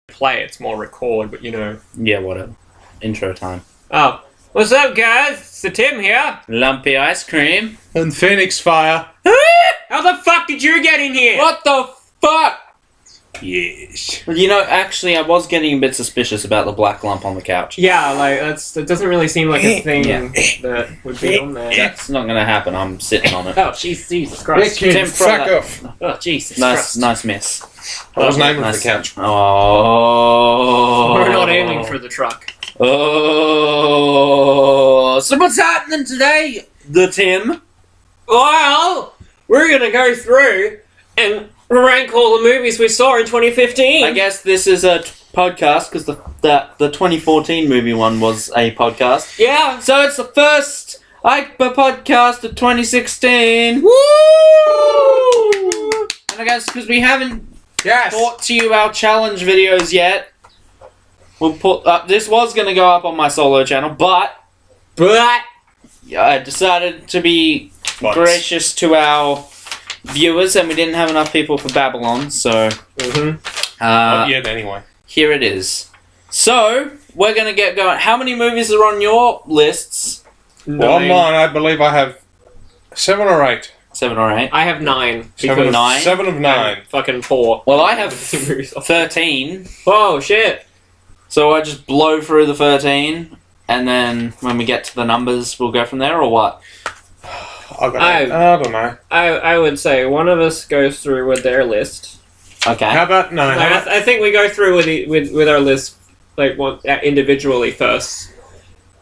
play, it's more record, but Yeah, whatever. Intro time. Oh, what's up, guys? It's the Tim here. Lumpy ice cream. And Phoenix Fire. How the fuck did you get in here? What the fuck? Yes. Well, actually, I was getting a bit suspicious about the black lump on the couch. Yeah, like, that doesn't really seem like a thing Yeah. that would be on there. That's not going to happen. I'm sitting on it. Oh, Jesus Christ. Kid, Tim, fuck brother. off. Oh, Jesus Christ. Nice miss. What was the name Nice. of the couch? Oh. We're not aiming for the truck. Oh. So what's happening today, the Tim? Well, we're gonna go through and rank all the movies we saw in 2015. I guess this is a podcast because the 2014 movie one was a podcast. Yeah. So it's the first Hyper podcast of 2016. Woo! And I guess because we haven't Yes. brought to you our challenge videos yet, we'll put up. This was going to go up on my solo channel, but I decided to be gracious to our viewers, and we didn't have enough people for BabbleOn, so Not yet, anyway. here it is. So we're going to get going. How many movies are on your lists? Well, on mine, I believe I have 7 or 8. 7 or 8. I have 9. Seven, nine? 7 of 9. Fucking 4. Well, I have 13. Oh, shit. So I just blow through the 13, and then when we get to the numbers, we'll go from there, or what? I don't know. I would say one of us goes through with their list. Okay. How about no? Like, I think we go through with our list like one individually first,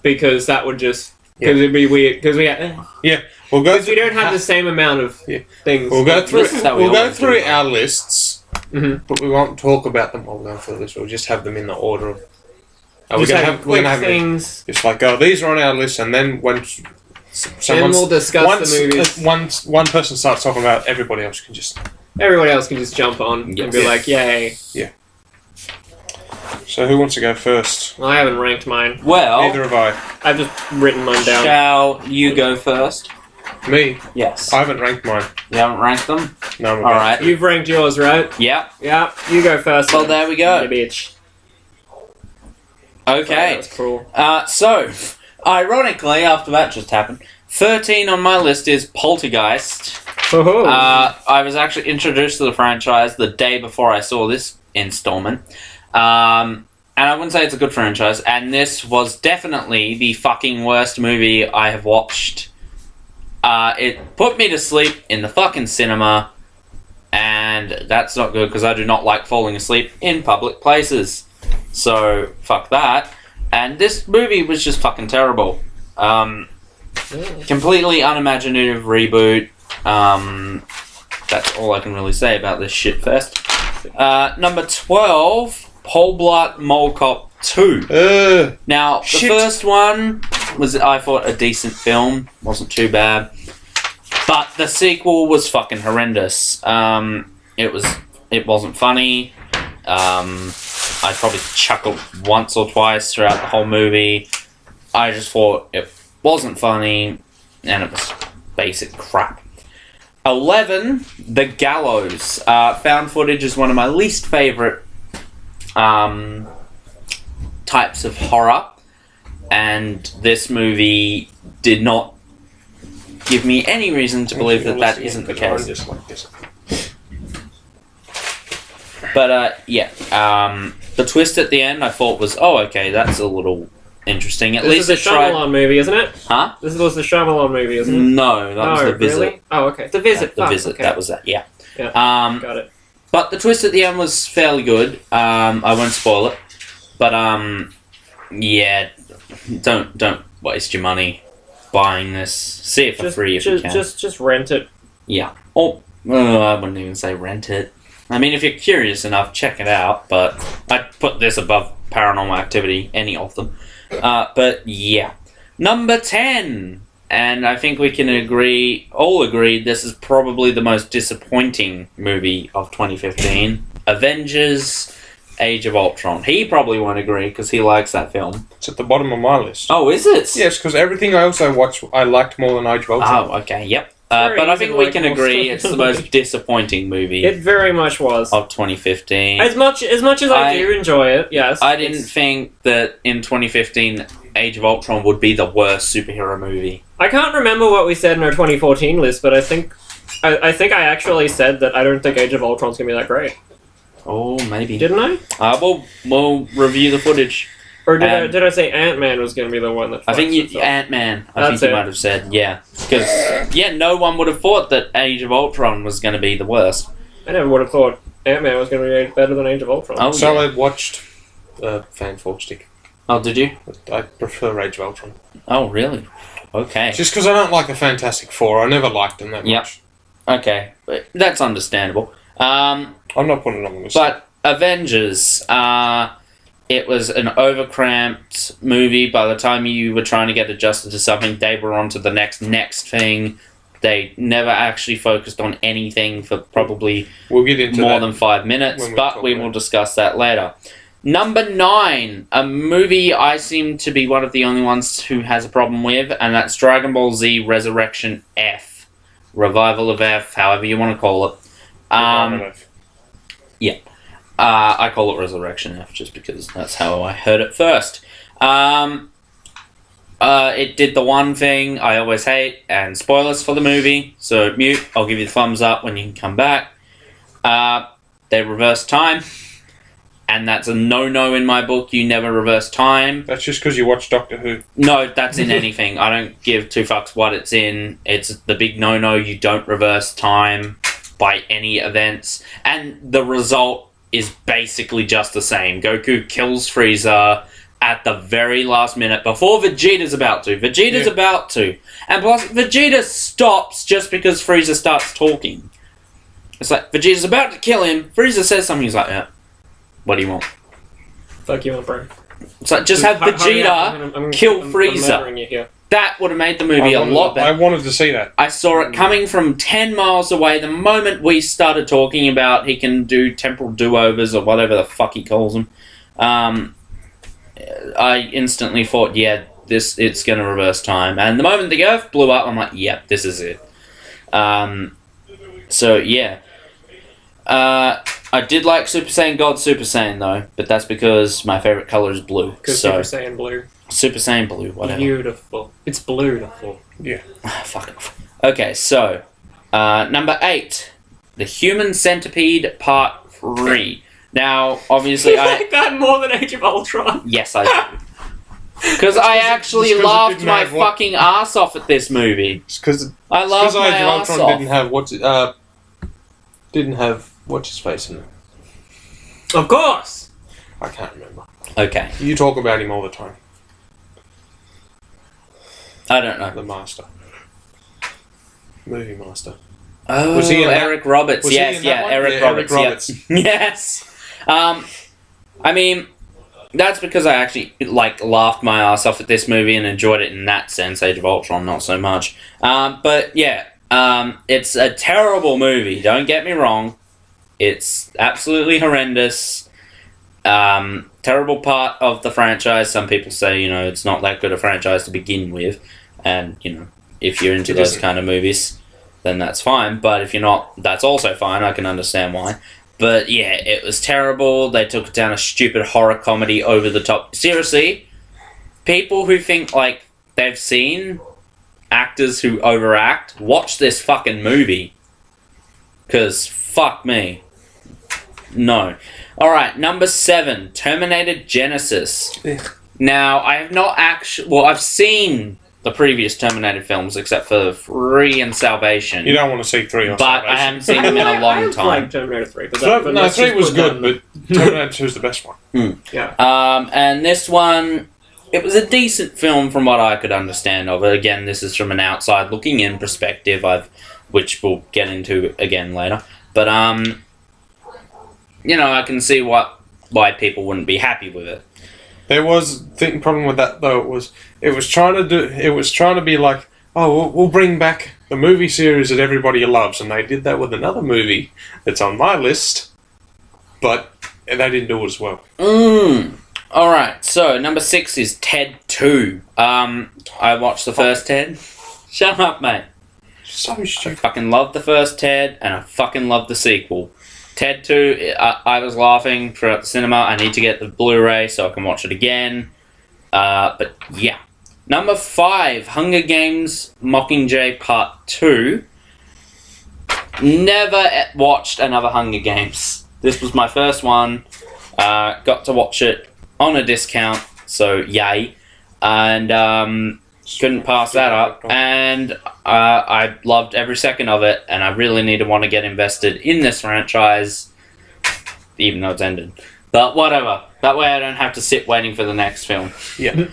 because that would just it'd be weird because we We'll go. we don't have the same amount of things. We'll go through. This is how we We'll go always do through it. our lists, Mhm. but we won't talk about them while we're going through the list. We'll just have them in the order of. Just we're have gonna quick have things. just like these are on our list, and then when Then we'll discuss the movies. Once one person starts talking about, everybody else can just. Everybody else can just jump on and be Yes. like, "Yay!" So who wants to go first? Well, I haven't ranked mine. Well, Neither have I. I've just written mine down. shall you go first? Me. Yes. I haven't ranked mine. You haven't ranked them? No. I'm All about right. to. You've ranked yours, right? Yep. Yeah. You go first. Well, then. there we go. You bitch. Okay. That's cool. So, ironically, after that just happened, 13 on my list is Poltergeist. Oh. I was actually introduced to the franchise the day before I saw this installment. And I wouldn't say it's a good franchise, and this was definitely the fucking worst movie I have watched. It put me to sleep in the fucking cinema, and that's not good because I do not like falling asleep in public places. So, fuck that. And this movie was just fucking terrible. Completely unimaginative reboot. That's all I can really say about this shitfest. Number 12, Paul Blart Mall Cop 2. Now, the Shit. first one was, I thought, a decent film. Wasn't too bad. But the sequel was fucking horrendous. It wasn't funny. I probably chuckled once or twice throughout the whole movie. I just thought it wasn't funny, and it was basic crap. 11, The Gallows. Found footage is one of my least favourite types of horror, and this movie did not give me any reason to believe that isn't the case. Just like this. But, the twist at the end I thought was, okay, that's a little interesting. At This least is the it tried... Shyamalan movie, isn't it? Huh? This was the Shyamalan movie, isn't it? No, that was The Visit. Really? Oh, okay. The Visit. The Fuck, Visit, okay. that was that, yeah. Yeah. Got it. But the twist at the end was fairly good. I won't spoil it. But, yeah, don't waste your money buying this. See it for free if you can. Just rent it. Yeah. Or, I wouldn't even say rent it. I mean, if you're curious enough, check it out. But I'd put this above Paranormal Activity, any of them. But, yeah. Number 10. And I think we can all agree, this is probably the most disappointing movie of 2015. Avengers Age of Ultron. He probably won't agree because he likes that film. It's at the bottom of my list. Oh, is it? Yes, because everything I also watched, I liked more than Age of Ultron. Oh, okay, yep. very But I easy think to we like can most agree of it's the them. most disappointing movie It very much was. of 2015. As much as I do enjoy it, yes. I didn't think that in 2015 Age of Ultron would be the worst superhero movie. I can't remember what we said in our 2014 list, but I think I actually said that I don't think Age of Ultron's gonna be that great. Oh, maybe. Didn't I? We'll review the footage. Or did I say Ant-Man was gonna be the one that? I think itself? Ant-Man. I That's think you it. might have said, yeah, because no one would have thought that Age of Ultron was going to be the worst. I never would have thought Ant-Man was gonna be better than Age of Ultron. Oh, So yeah. I watched Fan Fall Stick. Oh, did you? I prefer Age of Ultron. Oh, really? Okay. Just because I don't like the Fantastic Four. I never liked them that Yep. much. Okay, but that's understandable. I'm not putting it on the list. But Avengers, it was an overcramped movie. By the time you were trying to get adjusted to something, they were on to the next thing. They never actually focused on anything for probably we'll get into more that than 5 minutes, when we but talk we about will it. discuss that later. Number 9, a movie I seem to be one of the only ones who has a problem with, and that's Dragon Ball Z Resurrection F. Revival of F, however you want to call it. I call it Resurrection F just because that's how I heard it first. It did the one thing I always hate, and spoilers for the movie, so mute, I'll give you the thumbs up when you can come back. They reverse time, and that's a no-no in my book. You never reverse time. That's just because you watch Doctor Who. No, that's in anything. I don't give two fucks what it's in. It's the big no-no. You don't reverse time by any events, and the result is basically just the same. Goku kills Frieza at the very last minute before Vegeta's about to. And plus, Vegeta stops just because Frieza starts talking. It's like, Vegeta's about to kill him, Frieza says something, he's like, yeah, what do you want? Fuck you, bro. It's like, just have Vegeta kill Frieza. murdering you here. That would have made the movie a lot better. I wanted to see that. I saw it coming from 10 miles away the moment we started talking about he can do temporal do-overs or whatever the fuck he calls them. I instantly thought, yeah, it's going to reverse time. And the moment the Earth blew up, I'm like, yeah, this is it. So, yeah. I did like Super Saiyan God Super Saiyan, though, but that's because my favourite colour is blue. Because So, Super Saiyan blue. Super Saiyan blue, whatever. Beautiful. It's beautiful. Yeah. Fuck off. Okay, so, number 8. The Human Centipede Part 3. Now, obviously, You like that more than Age of Ultron? Yes, I do. Because I actually just 'cause it laughed didn't my have what- fucking ass off at this movie. Because I laughed my Age of ass Ultron off. didn't have what's his face in it. Of course! I can't remember. Okay, You talk about him all the time. I don't know. The Master. Movie Master. Oh, was he in that? Eric Roberts. Was he Yes, in that yeah, one? Eric Yeah, Roberts. Eric Roberts. Yes. I mean, that's because I actually laughed my ass off at this movie and enjoyed it in that sense. Age of Ultron, not so much. But yeah, it's a terrible movie. Don't get me wrong. It's absolutely horrendous. Terrible part of the franchise. Some people say, it's not that good a franchise to begin with. And, if you're into those kind of movies, then that's fine. But if you're not, that's also fine. I can understand why. But yeah, it was terrible. They took it down a stupid horror comedy over the top. Seriously, people who think they've seen actors who overact, watch this fucking movie. 'Cause fuck me. No. Alright, number 7, Terminator Genesis. Now, I have not actually... Well, I've seen the previous Terminator films, except for 3 and Salvation. You don't want to see 3 or But I haven't seen them in a long time. I like Terminator 3. But No, let's 3 just was put good, that- but Terminator 2 is the best one. Yeah. And this one, it was a decent film from what I could understand of it. Again, this is from an outside looking in perspective, which we'll get into again later. But, I can see why people wouldn't be happy with it. There was the problem with that though. It was trying to be like, oh, we'll bring back the movie series that everybody loves, and they did that with another movie that's on my list, but they didn't do it as well. Alright, so number 6 is Ted 2. I watched the first Ted. Shut up, mate. So I stupid. fucking love the first Ted, and I fucking love the sequel. Ted 2, I was laughing throughout the cinema. I need to get the Blu-ray so I can watch it again. But yeah. Number 5, Hunger Games Mockingjay Part 2. Never watched another Hunger Games. This was my first one. Got to watch it on a discount, so yay. And couldn't pass that up. And I loved every second of it, and I really need to want to get invested in this franchise, even though it's ended. But whatever. That way I don't have to sit waiting for the next film. Yeah.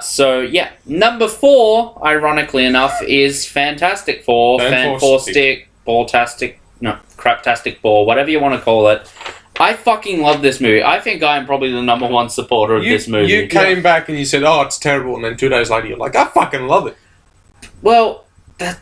So, yeah. Number 4, ironically enough, is Fantastic Four. Fantastic, Balltastic, no, Craptastic Ball, whatever you want to call it. I fucking love this movie. I think I'm probably the number 1 supporter of this movie. You came back and you said, "Oh, it's terrible," and then 2 days later you're like, "I fucking love it." Well, I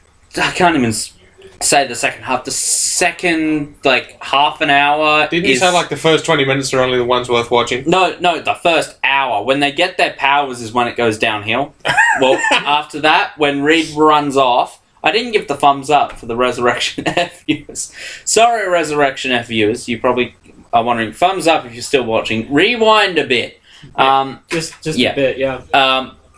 can't even say the second half. The second, half an hour Didn't you say, the first 20 minutes are only the ones worth watching? No, the first hour. When they get their powers is when it goes downhill. Well, after that, when Reed runs off, I didn't give the thumbs up for the Resurrection F viewers. Sorry, Resurrection F viewers. You probably are wondering, thumbs up if you're still watching. Rewind a bit. Just a bit, yeah.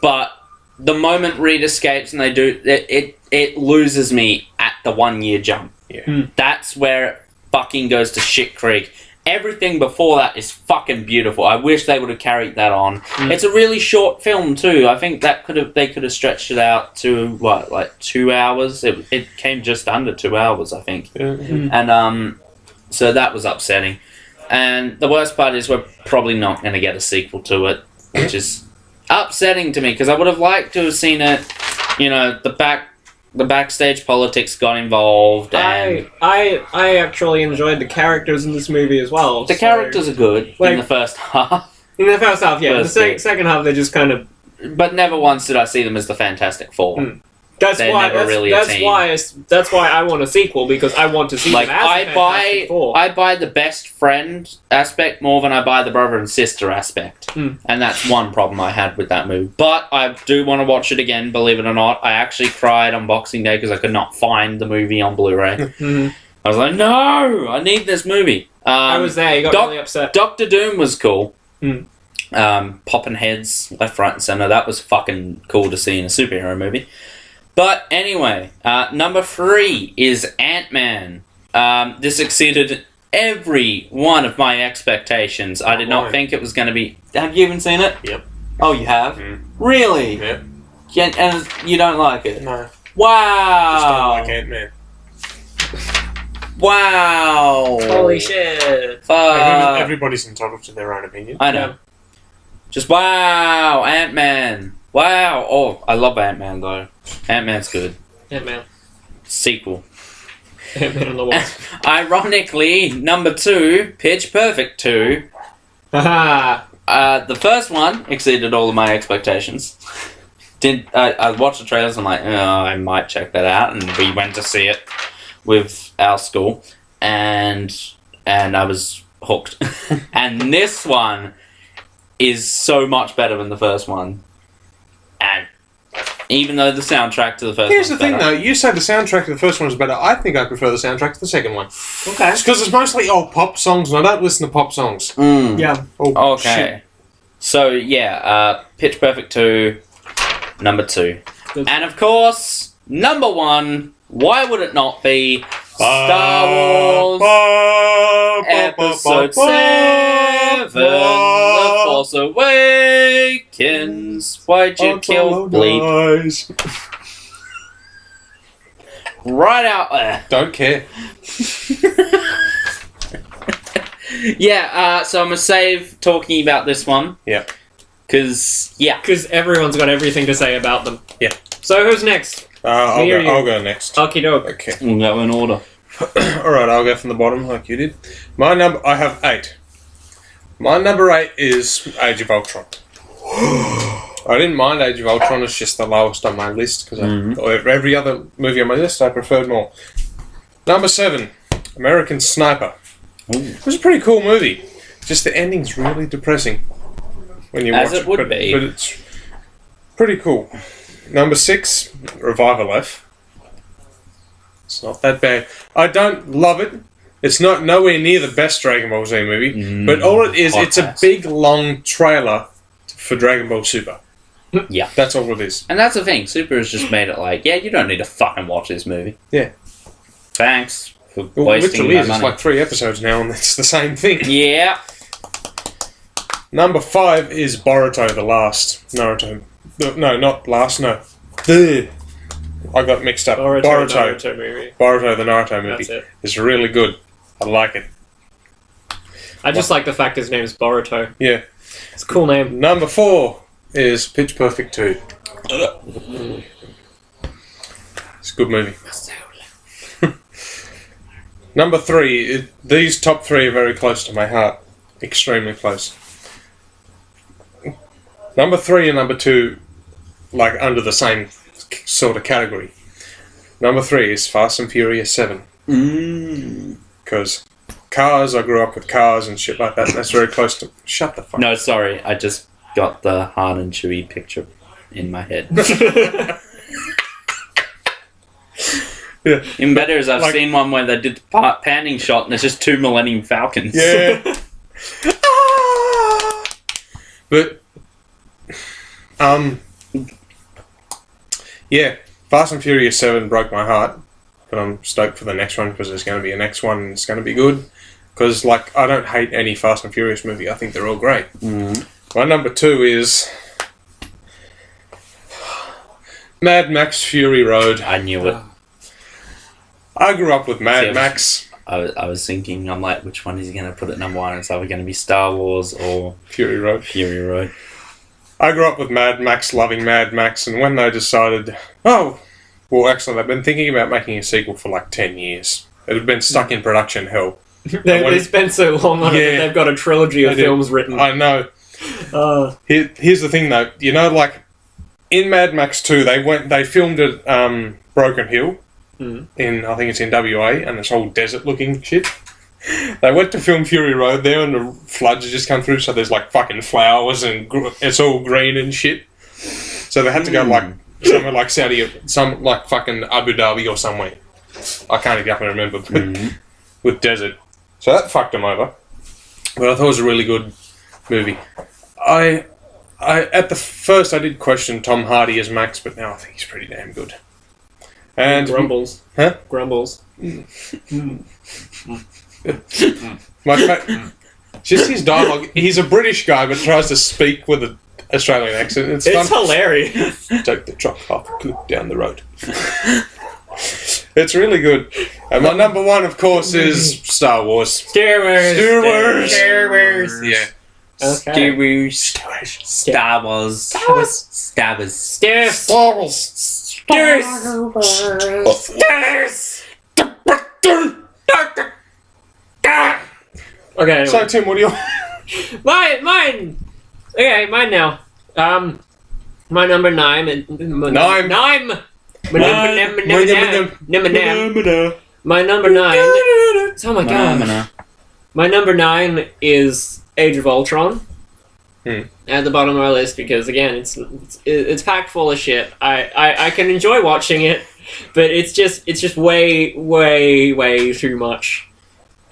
But the moment Reed escapes and they do, it loses me at the 1 year jump. Yeah. That's where it fucking goes to shit creek. Everything before that is fucking beautiful. I wish they would have carried that on. It's a really short film too. I think that they could have stretched it out to 2 hours. It came just under 2 hours, I think. And so that was upsetting. And the worst part is we're probably not going to get a sequel to it, which is upsetting to me because I would have liked to have seen it. The backstage politics got involved, and I actually enjoyed the characters in this movie as well. the characters are good in the first half. In the first half, yeah. First The second half, they just kind of. But never once did I see them as the Fantastic Four. That's They're why. never really a That's team. why. That's why I want a sequel because I want to see them as the Fantastic Four. I buy the best friend aspect more than I buy the brother and sister aspect, and that's one problem I had with that movie. But I do want to watch it again. Believe it or not, I actually cried on Boxing Day because I could not find the movie on Blu-ray. I was like, no, I need this movie. I was there. You got really upset. Doctor Doom was cool. Popping heads left, right, and center. That was fucking cool to see in a superhero movie. But anyway, number 3 is Ant-Man. This exceeded every one of my expectations. I did not think it was going to be... Have you even seen it? Yep. Oh, you have? Really? Yep. Yeah, and you don't like it? No. Wow. Just don't like Ant-Man. Wow. Holy shit. Fuck. Everybody's entitled to their own opinion. I know. Just wow, Ant-Man. Wow. Oh, I love Ant-Man though. Ant-Man's good. Ant-Man. Sequel. Ant-Man and the Wasp. Ironically, number 2, Pitch Perfect 2. Haha. The first one exceeded all of my expectations. I watched the trailers and I'm like, oh, I might check that out, and we went to see it with our school, and I was hooked. And this one is so much better than the first one. And even though the soundtrack to the first Here's the one's thing, better, though. You said the soundtrack to the first one was better. I think I prefer the soundtrack to the second one. Okay. It's because it's mostly old pop songs, and I don't listen to pop songs. Yeah. Oh, Okay. shit. So, yeah, Pitch Perfect 2, number 2. Good. And, of course, number 1, why would it not be Star Wars Episode 7, The Force Awakens? Why'd you kill Bleep? Right out there. Don't care. Yeah, so I'm going to save talking about this one. Yeah. Because, yeah. Because everyone's got everything to say about them. Yeah. So who's next? I'll Me or you? go next. Okie doke. Okay. We'll go in order. Alright, I'll go from the bottom like you did. I have 8. My number 8 is Age of Ultron. I didn't mind Age of Ultron, it's just the lowest on my list, because every other movie on my list I preferred more. Number 7, American Sniper. Ooh. It was a pretty cool movie. Just the ending's really depressing when you As watch it would but be. it's pretty cool. Number 6, Revival F. It's not that bad. I don't love it. It's not nowhere near the best Dragon Ball Z movie, but all it is, it's a big, long trailer for Dragon Ball Super. Yeah. That's all it is. And that's the thing. Super has just made it like, yeah, you don't need to fucking watch this movie. Yeah. Thanks for Well, wasting literally my is. money. It's like 3 episodes now, and it's the same thing. Yeah. Number 5 is Boruto, the last Naruto. No, not last, no. I got mixed up. Boruto Boruto. movie. Boruto, the Naruto movie. That's it. It's really good. I like it. I just like the fact his name's Boruto. Yeah. It's a cool name. Number 4 is Pitch Perfect 2. It's a good movie. Number 3, these top 3 are very close to my heart. Extremely close. Number 3 and number 2, like under the same sort of category. Number 3 is Fast and Furious 7. Because cars, I grew up with cars and shit like that. And that's very close to... Shut the fuck up. No, sorry. I just got the Han and Chewie picture in my head. Yeah. Even better is I've Like- seen one where they did the panning shot and it's just 2 Millennium Falcons. Yeah. But, yeah, Fast and Furious 7 broke my heart, but I'm stoked for the next one because there's going to be a next one and it's going to be good. Because, like, I don't hate any Fast and Furious movie. I think they're all great. My number 2 is Mad Max Fury Road. I knew it. I grew up with Mad Max I was thinking, I'm like, which one is he going to put at number 1? It's either going to be Star Wars or Fury Road. Fury Road. I grew up with Mad Max, loving Mad Max, and when they decided, well, actually, they've been thinking about making a sequel for like 10 years. It had been stuck in production hell. They spent so long on it that they've got a trilogy of films written. I know. Here's the thing, though. You know, like, in Mad Max 2, they filmed at Broken Hill, in, I think it's in WA, and it's all desert-looking shit. They went to film Fury Road there, and the floods had just come through, so there's like fucking flowers and it's all green and shit. So they had to go like somewhere like some like fucking Abu Dhabi or somewhere. I can't exactly remember, but with desert. So that fucked them over. But I thought it was a really good movie. I at the first I did question Tom Hardy as Max, but now I think he's pretty damn good. And Grumbles. Huh? Grumbles. Just his dialogue. He's a British guy, but tries to speak with an Australian accent. It's fun. Hilarious. Take the truck half a clip down the road. It's really good. And my number 1, of course, is Star Wars. Star Wars. Yeah. Okay. Star Wars. Okay, anyway. So, Tim, what do you... Mine. Okay, mine now. My number 9. My number 9. Oh my god. My number 9 is Age of Ultron. At the bottom of my list because again, it's packed full of shit. I can enjoy watching it, but it's just way too much.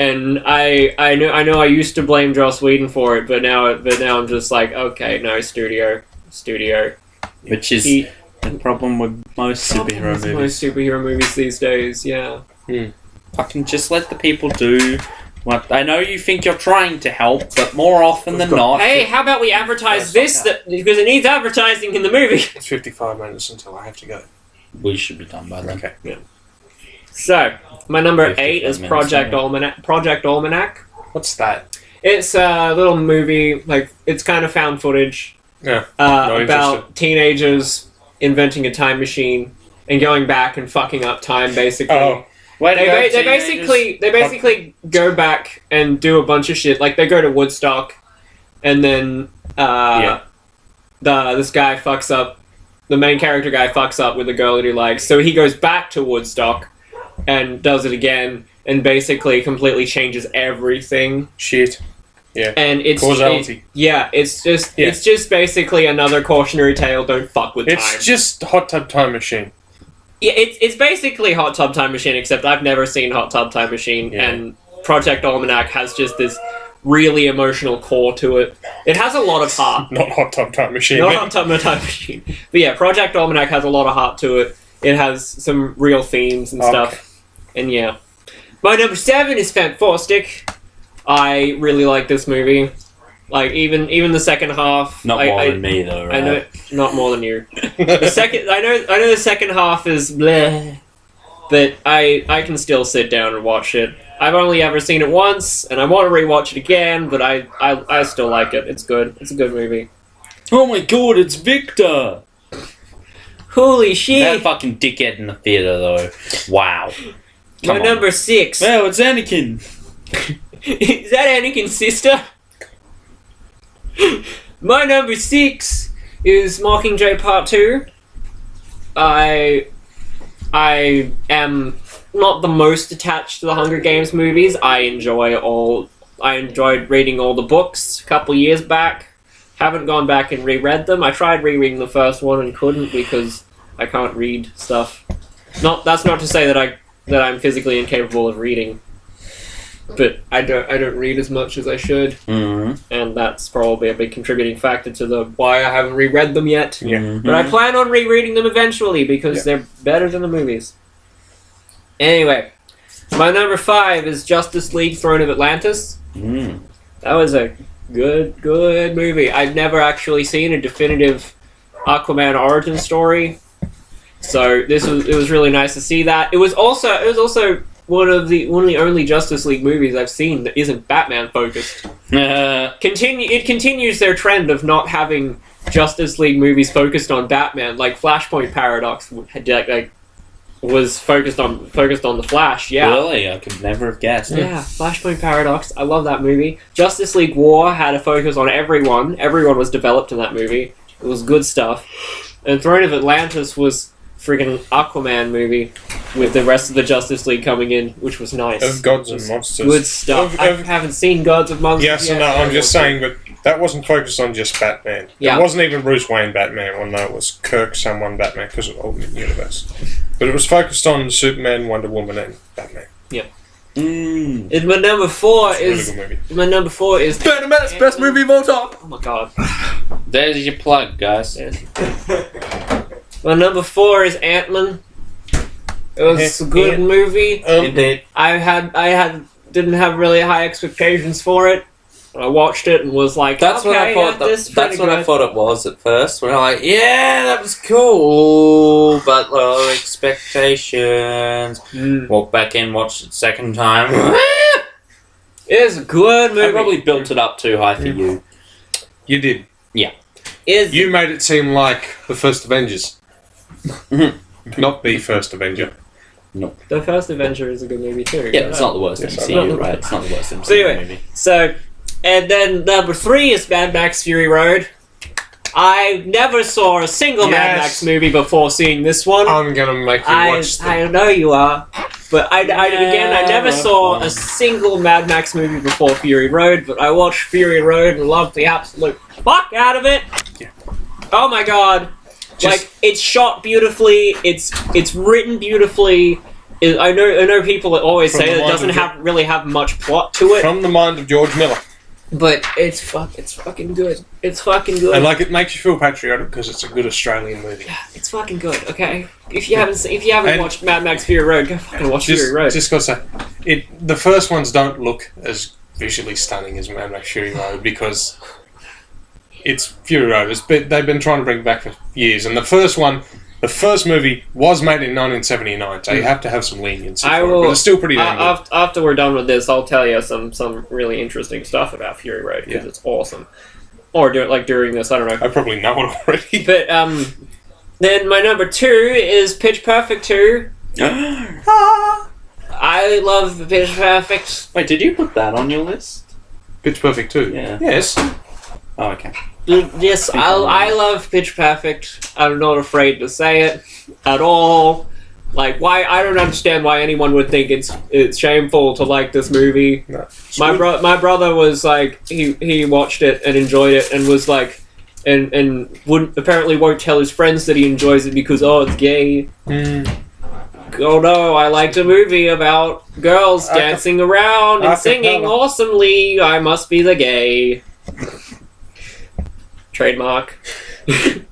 And I know I used to blame Joss Whedon for it, but now I'm just like, okay, no, studio. Which is the problem with most superhero movies. Most superhero movies these days, yeah. Fucking just let the people do what. I know you think you're trying to help, but more often than not. Hey, how about we advertise this because it needs advertising in the movie. It's 55 minutes until I have to go. We should be done by then. Okay. Yeah. So, my number 8 is 55 Project minutes, Almanac. What's that? It's a little movie, like, it's kind of found footage Yeah. about teenagers inventing a time machine and going back and fucking up time, basically. Oh. They basically go back and do a bunch of shit. Like, they go to Woodstock, and then this guy fucks up. The main character guy fucks up with the girl that he likes, so he goes back to Woodstock and does it again, and basically completely changes everything. Shit. Yeah. And it's causality. It's just basically another cautionary tale. Don't fuck with time. It's just Hot Tub Time Machine. Yeah, it's basically Hot Tub Time Machine, except I've never seen Hot Tub Time Machine, and Project Almanac has just this really emotional core to it. It has a lot of heart. Not Hot Tub Time Machine. Not Hot Tub Time Machine. But yeah, Project Almanac has a lot of heart to it. It has some real themes and stuff. And yeah. My number 7 is Fantastic. I really like this movie. Like, even the second half... Not more than me, though, right? I know, not more than you. I know the second half is bleh, but I can still sit down and watch it. I've only ever seen it once, and I want to rewatch it again, but I still like it. It's good. It's a good movie. Oh my god, it's Victor! Holy shit! That fucking dickhead in the theater, though. Wow. My number 6. Oh, it's Anakin! Is that Anakin's sister? My number 6 is Mockingjay Part 2. I am not the most attached to the Hunger Games movies. I enjoyed reading all the books a couple years back. Haven't gone back and reread them. I tried rereading the first one and couldn't because I can't read stuff. That's not to say that I'm physically incapable of reading. But I don't read as much as I should, and that's probably a big contributing factor to why I haven't reread them yet. Yeah. But I plan on rereading them eventually because they're better than the movies. Anyway, my number 5 is Justice League: Throne of Atlantis. That was a good movie. I've never actually seen a definitive Aquaman origin story, so it was really nice to see that. It was also one of the only Justice League movies I've seen that isn't Batman focused. It continues their trend of not having Justice League movies focused on Batman. Like Flashpoint Paradox was focused on the Flash. Yeah, really, I could never have guessed. Yeah, Flashpoint Paradox. I love that movie. Justice League War had a focus on everyone. Everyone was developed in that movie. It was good stuff. And Throne of Atlantis was friggin' Aquaman movie with the rest of the Justice League coming in, which was nice. Of Gods and Monsters. Good stuff. I haven't seen Gods and Monsters yes, yet. no, I'm just saying, but that wasn't focused on just Batman. Yeah. It wasn't even Bruce Wayne Batman, well, no, it was Kirk someone Batman, because of the Ultimate Universe. But it was focused on Superman, Wonder Woman, and Batman. Yeah. And my number 4 is... Really good movie. My number 4 is... Minutes, best movie of all time! Oh my god. There's your plug, guys. My number 4 is Ant-Man. It was a good movie. Indeed. I didn't have really high expectations for it. I watched it and was like, that's what I thought. I thought it was at first. We're like, yeah, that was cool, but low expectations. Walked back in, watched it second time. It's a good movie. I probably built it up too high for you. You did. Yeah. You made it seem like the first Avengers. Not the first Avenger. No. The first Avenger is a good movie too. Yeah, it's not the worst MCU, right? It's not the worst MCU so anyway, movie. So, and then number 3 is Mad Max Fury Road. I never saw a single Mad Max movie before seeing this one. I'm gonna make you watch them. I know you are. But I never saw a single Mad Max movie before Fury Road, but I watched Fury Road and loved the absolute fuck out of it. Yeah. Oh my god. Like, it's shot beautifully, it's written beautifully. I know people that always say that it doesn't really have much plot to it. From the mind of George Miller. But it's fucking good. It's fucking good. And like, it makes you feel patriotic because it's a good Australian movie. Yeah, it's fucking good. Okay, if you haven't watched Mad Max Fury Road, go fucking watch Fury Road. Just gotta say, the first ones don't look as visually stunning as Mad Max Fury Road because it's Fury Road. They've been trying to bring it back for years, and the first movie was made in 1979, so you have to have some leniency for it, but it's still pretty damn good. After we're done with this, I'll tell you some really interesting stuff about Fury Road, because it's awesome. Or during this, I don't know. I probably know it already. But, then my number 2 is Pitch Perfect 2. I love Pitch Perfect. Wait, did you put that on your list? Pitch Perfect 2? Yeah. Yes. Oh, okay. Yes, I love Pitch Perfect. I'm not afraid to say it at all. Like, why? I don't understand why anyone would think it's shameful to like this movie. No. My brother was like, he watched it and enjoyed it and was like, and won't tell his friends that he enjoys it because it's gay. oh no, I liked a movie about girls dancing around and singing awesomely. I must be the gay. Trademark. And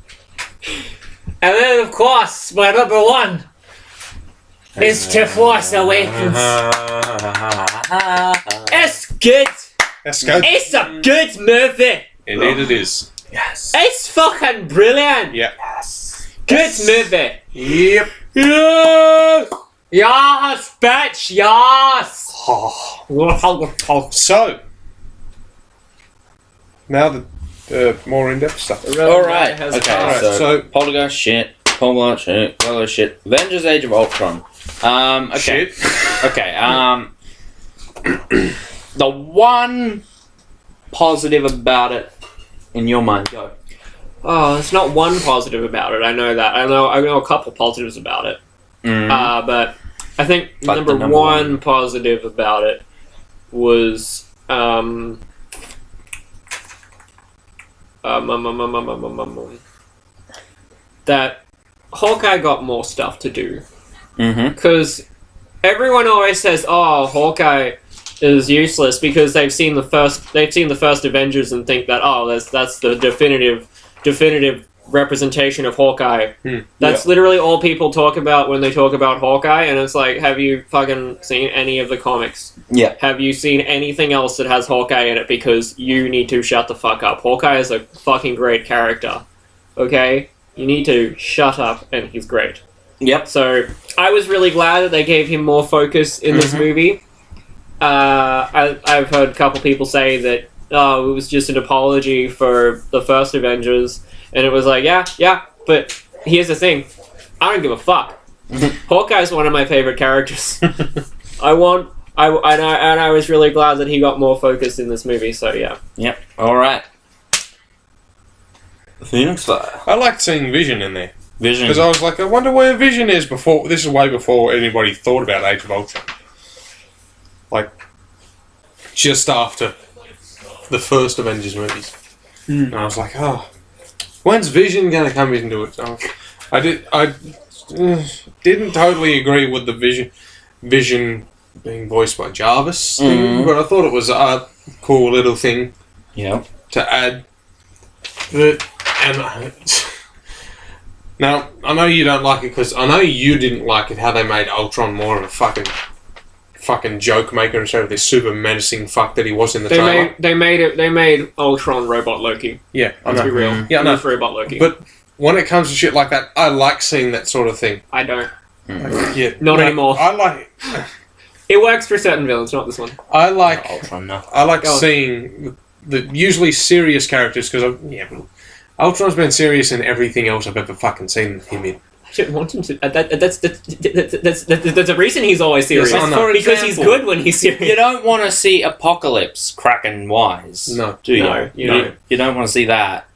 then, of course, my number one is To Force Awakens. It's good. That's good. It's a good movie. Indeed it is. Yes. It's fucking brilliant. Yeah. Yes. Good movie. Yep. Yes. Yes, bitch. Yes. So, now the more in-depth stuff. Alright, okay, Alright, so Poltergeist shit, Poltergeist shit, Poltergeist shit, Avengers Age of Ultron. Okay. Shit. Okay, the one positive about it, in your mind, go. Oh, it's not one positive about it. I know that. I know a couple positives about it. But I think Like number the number one positive about it was that Hawkeye got more stuff to do. Because everyone always says, "Oh, Hawkeye is useless," because they've seen the first Avengers and think that, "Oh, that's the definitive representation of Hawkeye." That's literally all people talk about when they talk about Hawkeye, and it's like, have you fucking seen any of the comics? Yeah. Have you seen anything else that has Hawkeye in it? Because you need to shut the fuck up. Hawkeye is a fucking great character. Okay? You need to shut up, and he's great. Yep. So, I was really glad that they gave him more focus in this movie. I've heard a couple people say that, it was just an apology for the first Avengers, and it was like, yeah, but here's the thing. I don't give a fuck. Hawkeye's one of my favorite characters. I was really glad that he got more focus in this movie, so yeah. Yep. Alright. Phoenix Fire. I liked seeing Vision in there. Vision. Because I was like, I wonder where Vision is before... This is way before anybody thought about Age of Ultron. Like, just after the first Avengers movies. And I was like, oh, when's Vision going to come into it? I didn't totally agree with the Vision being voiced by Jarvis thing, but I thought it was a cool little thing to add. Now, I know you don't like it because I know you didn't like it how they made Ultron more of a fucking joke maker instead of this super menacing fuck that he was in the trailer. They made Ultron Robot Loki. Yeah, Let's be real. Yeah, no. Robot Loki. But when it comes to shit like that, I like seeing that sort of thing. I don't. Not anymore. I like. It works for certain villains, not this one. I like. Ultron, no. I like seeing the usually serious characters because Ultron's been serious in everything else I've ever fucking seen him in. I don't want him to. That's a reason he's always serious. Yes, I know. Because he's good when he's serious. You don't want to see Apocalypse cracking wise. No. Do you? No, you don't. You don't want to see that.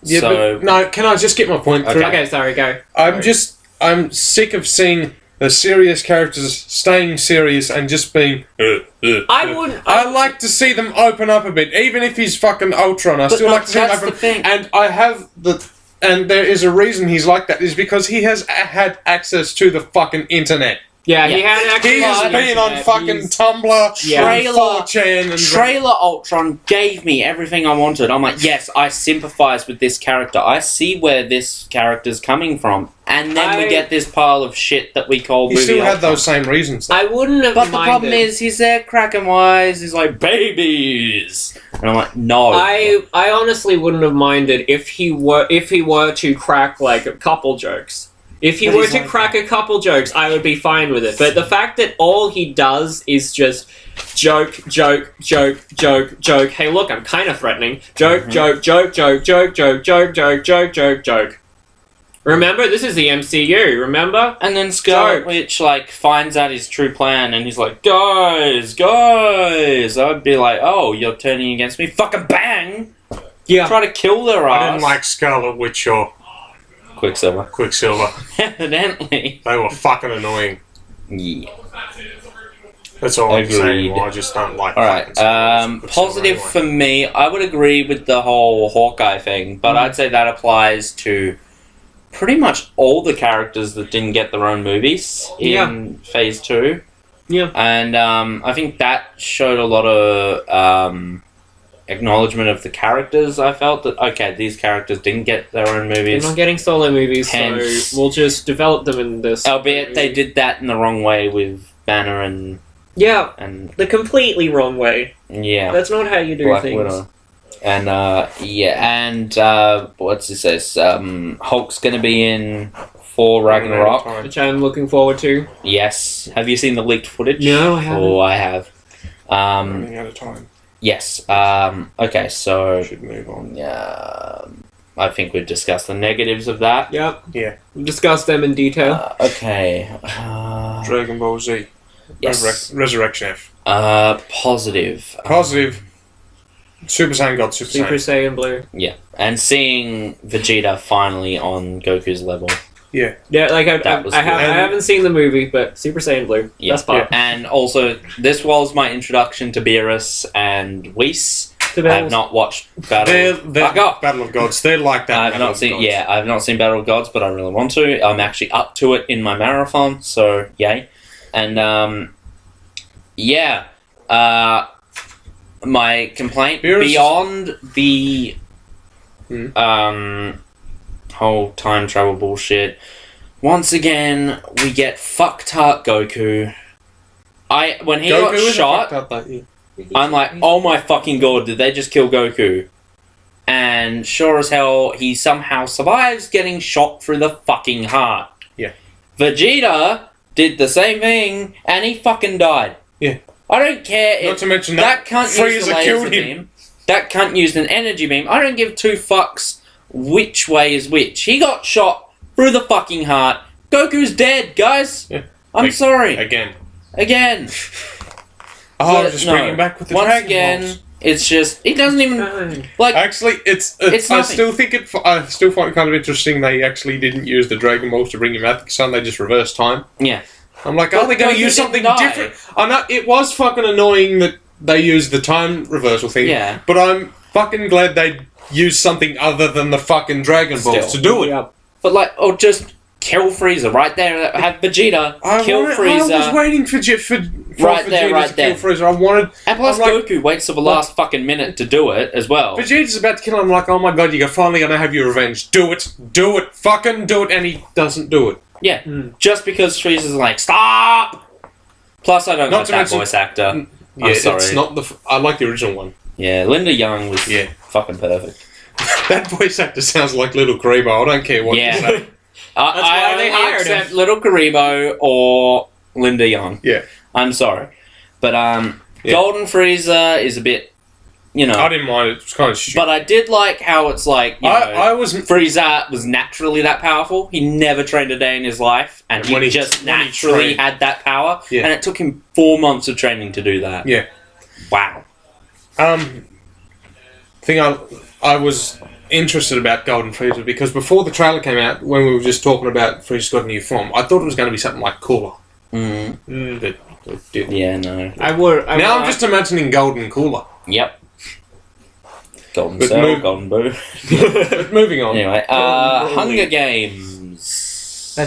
Yeah, so, but no, can I just get my point through? Okay, sorry, go. I'm sick of seeing the serious characters staying serious and just being. I like to see them open up a bit, even if he's fucking Ultron. I still like to see him open. And I have and there is a reason he's like that. Is because he has had access to the fucking internet. Yeah, he had access. He has been on fucking Tumblr, Trailer, 4chan, and Trailer Ultron gave me everything I wanted. I'm like, yes, I sympathise with this character. I see where this character's coming from. And then we get this pile of shit that we call He movie still had Ultron. those same reasons. I wouldn't have But minded. the problem is, he's there cracking wise. He's like, babies. And I'm like, no. I honestly wouldn't have minded if he were to crack like a couple jokes. If he were to crack a couple jokes, I would be fine with it. But the fact that all he does is just joke. Hey, look, I'm kind of threatening. Joke. Remember, this is the MCU. Remember? And then Scarlet Witch finds out his true plan, and he's like, guys. I'd be like, oh, you're turning against me. Fucking bang! Yeah. Try to kill their ass. I didn't like Scarlet Witch or Quicksilver. Evidently. They were fucking annoying. Yeah. That's all I'm Agreed. saying. I just don't like. Alright, positive for me, I would agree with the whole Hawkeye thing, but I'd say that applies to pretty much all the characters that didn't get their own movies in Phase 2. Yeah. And I think that showed a lot of acknowledgement of the characters. I felt that, okay, these characters didn't get their own movies. They're not getting solo movies, Hence, so we'll just develop them in this. Albeit they did that in the wrong way with Banner and... Yeah, and the completely wrong way. yeah. That's not how you do Black things. Widow. And, what's it says? Hulk's gonna be in Thor Ragnarok. Which I'm looking forward to. Yes. Have you seen the leaked footage? No, I haven't. Oh, I have. Running out of time. Yes. Okay, so... Should move on. I think we've discussed the negatives of that. Yep. Yeah. We'll discuss them in detail. Okay. Dragon Ball Z. Yes. Resurrection F. Positive. Positive. Super Saiyan God, Super Saiyan. Saiyan Blue. Yeah. And seeing Vegeta finally on Goku's level. Yeah. Yeah, like I That was I good. haven't seen the movie, but Super Saiyan Blue. Yeah. That's part. And also, this was my introduction to Beerus and Whis. To I have not watched They're Battle. Battle of Gods. They're like that. I've Battle not of seen. Gods. Yeah, I've not seen Battle of Gods, but I really want to. I'm actually up to it in my marathon, so yay! And my complaint Beerus- beyond the whole time travel bullshit. Once again, we get fucked up Goku. When he got is shot, fucked up, yeah. I'm like, oh my fucking god, did they just kill Goku? And sure as hell, he somehow survives getting shot through the fucking heart. Yeah. Vegeta did the same thing, and he fucking died. Yeah. I don't care if Not to mention that cunt used a Frieza laser killed him. beam. That cunt used an energy beam. I don't give two fucks which way is which. He got shot through the fucking heart. Goku's dead, guys. Yeah. I'm sorry. Again. But Just bring him back with the once Dragon again, Balls. it's just he doesn't even like. Actually, it's It's I nothing. I still find it kind of interesting they actually didn't use the Dragon Balls to bring him back. Son, they just reversed time. Yeah. I'm like, are they going to Goku use something didn't die. different? I know it was fucking annoying that they used the time reversal thing. Yeah. But I'm fucking glad they used something other than the fucking Dragon Balls to do it. Yeah. But or just kill Frieza right there. Have Vegeta kill I Frieza. was waiting for Right there, Vegeta right to there. kill Frieza. I wanted. And plus, I'm like, Goku waits till the last fucking minute to do it as well. Vegeta's about to kill him. I'm like, oh my god, you're finally gonna have your revenge. Do it, fucking do it, and he doesn't do it. Yeah, just because Frieza's like, stop. Plus, I don't Not like to that mention- voice actor. Yeah, I'm sorry. it's not the. I like the original one. Yeah, Linda Young was fucking perfect. That voice actor sounds like Little Karibo. I don't care what you say. That's why they only hired accept him. Little Karibo or Linda Young. Yeah. I'm sorry. But Golden Frieza is a bit, I didn't mind it. It was kind of stupid. But I did like how it's like, I was Frieza was naturally that powerful. He never trained a day in his life, and when he he- just when he naturally trained- had that power. Yeah. And it took him 4 months of training to do that. Yeah. Wow. Thing I was interested about Golden Frieza because before the trailer came out, when we were just talking about Frieza's got a new form, I thought it was going to be something like Cooler. But it didn't. Yeah, no. Now I'm just imagining Golden Cooler. Yep. Golden But Cell, Golden Boo. But moving on. Anyway, Hunger Games. I